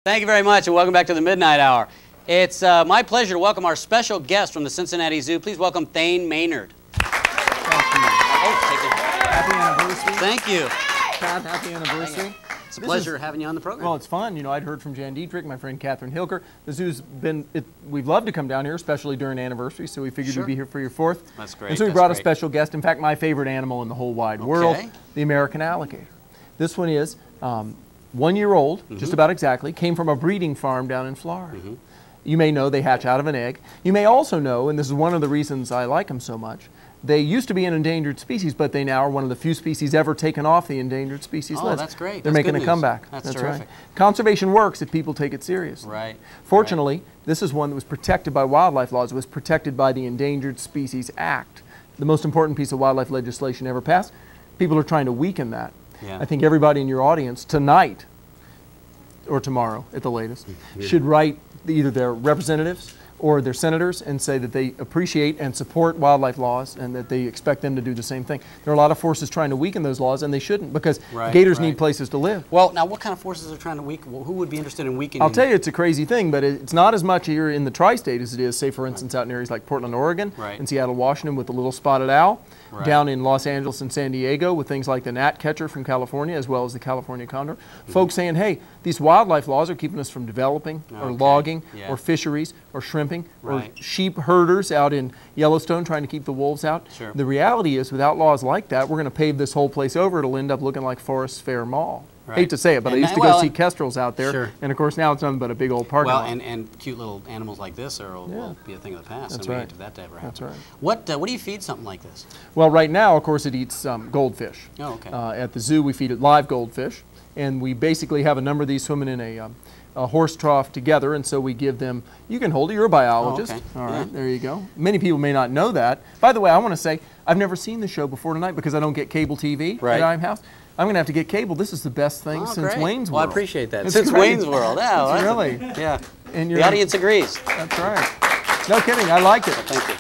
Thank you very much, and welcome back to the Midnight Hour. It's my pleasure to welcome our special guest from the Cincinnati Zoo. Please welcome Thane Maynard. Happy anniversary. Thank you. Pat, happy anniversary. It's a pleasure having you on the program. Well, it's fun. You know, I'd heard from Jan Dietrich, my friend Catherine Hilker. The zoo's been, we've loved to come down here, especially during anniversars, so we figured you'd be here for your 4th. That's great. And so we brought a special guest, in fact, my favorite animal in the whole wide world, the American alligator. This one is 1 year old, just about exactly, came from a breeding farm down in Florida. You may know they hatch out of an egg. You may also know, and this is one of the reasons I like them so much, they used to be an endangered species, but they now are one of the few species ever taken off the endangered species list. Oh, that's great. They're making a comeback. That's terrific. Right. Conservation works if people take it seriously. Right. Fortunately, this is one that was protected by wildlife laws. It was protected by the Endangered Species Act, the most important piece of wildlife legislation ever passed. People are trying to weaken that. Yeah. I think everybody in your audience tonight, or tomorrow at the latest, should write either their representatives or their senators and say that they appreciate and support wildlife laws and that they expect them to do the same thing. There are a lot of forces trying to weaken those laws, and they shouldn't, because gators need places to live. Well, now what kind of forces are trying to weaken? Well, who would be interested in weakening? I'll tell you, it's a crazy thing, but it's not as much here in the tri-state as it is, say, for instance, out in areas like Portland, Oregon, and Seattle, Washington with the little spotted owl, down in Los Angeles and San Diego with things like the gnatcatcher from California, as well as the California condor. Folks saying, hey, these wildlife laws are keeping us from developing or logging or fisheries or shrimping or sheep herders out in Yellowstone trying to keep the wolves out. The reality is, without laws like that, we're going to pave this whole place over. It'll end up looking like Forest Fair Mall. Hate to say it, but I used to go see kestrels out there, and of course now it's nothing but a big old parking lot. And cute little animals like this will be a thing of the past. That's so we right. hate that to ever happen. That's right. What do you feed something like this? Well, right now, of course, it eats goldfish. Oh, okay. At the zoo, we feed it live goldfish, and we basically have a number of these swimming in a horse trough together, and so we give them, you can hold it, you're a biologist. Oh, okay. All right, there you go. Many people may not know that. By the way, I want to say, I've never seen the show before tonight because I don't get cable TV at I'm house. I'm going to have to get cable. This is the best thing since Wayne's World. Well, I appreciate that. It's since Wayne's World, really. Yeah. And the audience agrees. That's right. No kidding, I liked it. Well, thank you.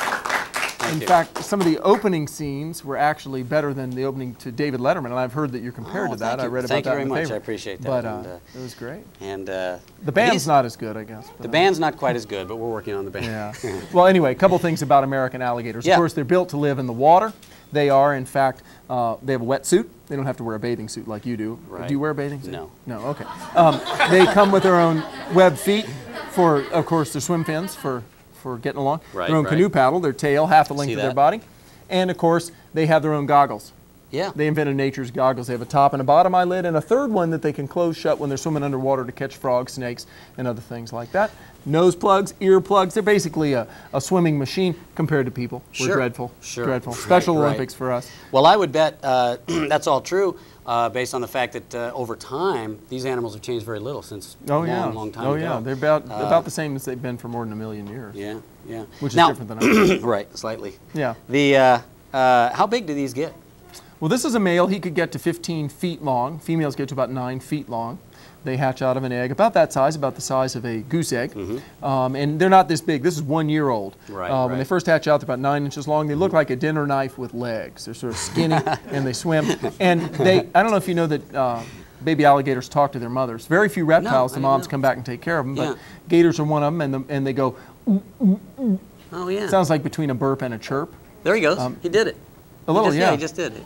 In fact, some of the opening scenes were actually better than the opening to David Letterman, and I've heard that you're compared to that. I read about that in the paper. Thank you very much. I appreciate that. But it was great. And the band's not as good, I guess. The band's not quite as good, but we're working on the band. Yeah. Well, anyway, a couple things about American alligators. Of course, they're built to live in the water. They are, in fact, they have a wetsuit. They don't have to wear a bathing suit like you do. Right. Do you wear a bathing suit? No. No, okay. They come with their own webbed feet for, of course, their swim fins for getting along. Their own canoe paddle, their tail, half the length of their body. And, of course, they have their own goggles. Yeah. They invented nature's goggles. They have a top and a bottom eyelid and a third one that they can close shut when they're swimming underwater to catch frogs, snakes, and other things like that. Nose plugs, ear plugs. They're basically a swimming machine compared to people. We're dreadful. Dreadful. Special Olympics for us. Well, I would bet that's all true based on the fact that over time, these animals have changed very little since long time ago. Oh, yeah. They're about the same as they've been for more than 1 million years. Yeah, yeah. Which is different than us. Right, slightly. Yeah. How big do these get? Well, this is a male. He could get to 15 feet long. Females get to about 9 feet long. They hatch out of an egg about that size, about the size of a goose egg. And they're not this big. This is 1 year old. When they first hatch out, they're about 9 inches long. They look like a dinner knife with legs. They're sort of skinny, and they swim. And I don't know if you know that baby alligators talk to their mothers. Very few reptiles, the moms come back and take care of them, but gators are one of them, and they go, ooh, ooh, ooh. Oh, yeah. Sounds like between a burp and a chirp. There he goes. He did it. A little, he just did it.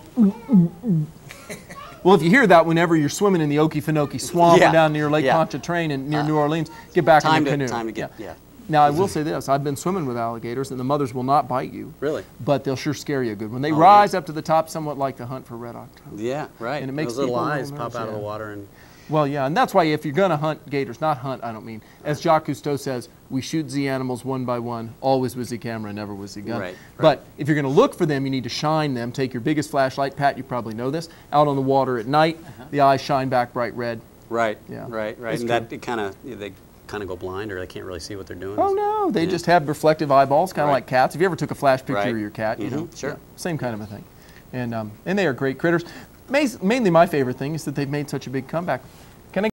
Well, if you hear that whenever you're swimming in the Okefenokee Swamp or down near Lake Pontchartrain and near New Orleans, get back in the canoe. Time to get, Now, I will say this. I've been swimming with alligators, and the mothers will not bite you. Really? But they'll sure scare you good. When they rise up to the top, somewhat like the hunt for red October. Yeah, right. And it makes those little eyes pop out of the water. And well, yeah, and that's why if you're going to hunt gators, not hunt, I don't mean, as Jacques Cousteau says, we shoot the animals one by one, always with the camera, never with the gun. But if you're going to look for them, you need to shine them. Take your biggest flashlight, Pat, you probably know this, out on the water at night, the eyes shine back bright red. Right, yeah. right. And that they kind of go blind, or they can't really see what they're doing. Oh no, they just have reflective eyeballs, kind of like cats. If you ever took a flash picture of your cat, you know, same kind of a thing. And they are great critters. Mainly my favorite thing is that they've made such a big comeback.